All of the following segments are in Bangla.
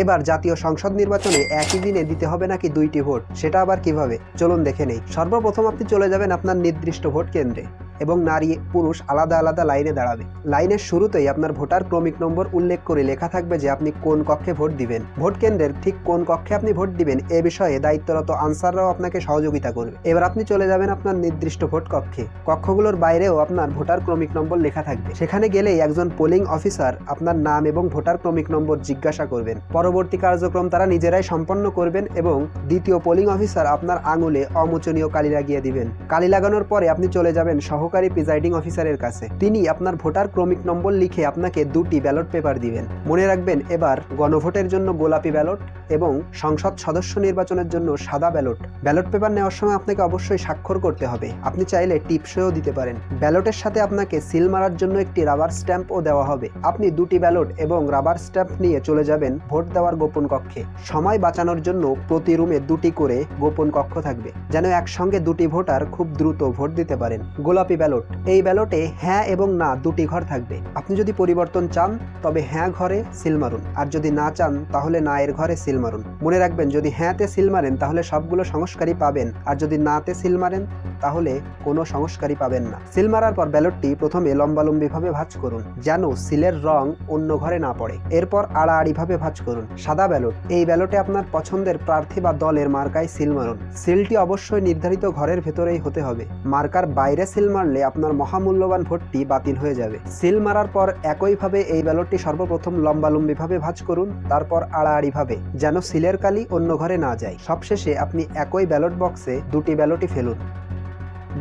এবার জাতীয় সংসদ নির্বাচনে একই দিনে দিতে হবে নাকি 2টি ভোট, সেটা আবার কিভাবে, চলুন দেখে নেই। সর্বপ্রথম আপনি চলে যাবেন আপনার নির্দিষ্ট ভোট কেন্দ্রে এবং নারী পুরুষ আলাদা আলাদা লাইনে দাঁড়াবে। লাইনের শুরুতেই আপনার ভোটার ক্রমিক নম্বর উল্লেখ করে লেখা থাকবে যে আপনি কোন কক্ষে ভোট দিবেন। ভোট কেন্দ্রের ঠিক কোন কক্ষে আপনি ভোট দিবেন এ বিষয়ে দায়িত্বরত আনসাররাও আপনাকে সহযোগিতা করবে। এবার আপনি চলে যাবেন আপনার নির্দিষ্ট ভোট কক্ষে। কক্ষগুলোর বাইরেও আপনার ভোটার ক্রমিক নম্বর লেখা থাকবে। সেখানে গেলেই একজন পোলিং অফিসার আপনার নাম এবং ভোটার ক্রমিক নম্বর জিজ্ঞাসা করবেন। পরবর্তী কার্যক্রম তারা নিজেরাই সম্পন্ন করবেন এবং দ্বিতীয় পোলিং অফিসার আপনার আঙুলে অমোচনীয় কালি লাগিয়ে দিবেন। কালি লাগানোর পরে আপনি চলে যাবেন সহকারী প্রিজাইডিং অফিসারের কাছে। তিনি আপনার ভোটার ক্রমিক নম্বর লিখে আপনাকে 2টি ব্যালট পেপার দিবেন। মনে রাখবেন, এবার গণভোটের জন্য গোলাপি ব্যালট এবং সংসদ সদস্য নির্বাচনের জন্য সাদা ব্যালট। ব্যালট পেপার নেওয়ার সময় আপনাকে অবশ্যই স্বাক্ষর করতে হবে। আপনি চাইলে টিপসও দিতে পারেন। ব্যালটের সাথে আপনাকে সিল মারার জন্য একটি রাবার স্ট্যাম্পও দেওয়া হবে। আপনি 2টি ব্যালট এবং রাবার স্ট্যাম্প নিয়ে চলে যাবেন ভোট দেওয়ার গোপন কক্ষে। সময় বাঁচানোর জন্য প্রতি রুমে 2টি করে গোপন কক্ষ থাকবে, যেন একসঙ্গে 2টি ভোটার খুব দ্রুত ভোট দিতে পারেন। গোলাপি ব্যালট, এই ব্যালটে হ্যাঁ এবং না 2টি ঘর থাকবে। আপনি যদি পরিবর্তন চান তবে হ্যাঁ ঘরে সিল মারুন, আর যদি না চান তাহলে না এর ঘরে সিল মারুন। মনে রাখবেন, যদি হ্যাঁতে সিল মারেন তাহলে সবগুলো সংস্কারই পাবেন, আর যদি নাতে সিল মারেন তাহলে কোনো সংস্কারই পাবেন না। সিল মারার পর ব্যালটটি প্রথমে লম্বালম্বিভাবে ভাঁজ করুন, যেন সিলের রং অন্য ঘরে না পড়ে। এরপর আড়াআড়িভাবে ভাঁজ করুন। সাদা ব্যালট, এই ব্যালটে আপনার পছন্দের প্রার্থী বা দলের মার্কায় সিল মারুন। সিলটি অবশ্যই নির্ধারিত ঘরের ভেতরেই হতে হবে। মার্কার বাইরে সিল মারলে আপনার মহামূল্যবান ভোটটি বাতিল হয়ে যাবে। সিল মারার পর একইভাবে এই ব্যালটটি সর্বপ্রথম লম্বালম্বিভাবে ভাঁজ করুন, তারপর আড়াআড়িভাবে, যেন সিলের কালি অন্য ঘরে না যায়। সবশেষে আপনি একই ব্যালট বক্সে 2টি ব্যালটই ফেলুন।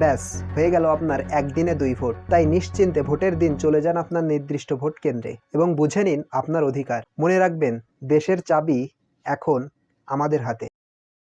ব্যাস, হয়ে গেল আপনার একদিনে 2 ভোট। তাই নিশ্চিন্তে ভোটের দিন চলে যান আপনার নির্দিষ্ট ভোট কেন্দ্রে এবং বুঝে নিন আপনার অধিকার। মনে রাখবেন, দেশের চাবি এখন আমাদের হাতে।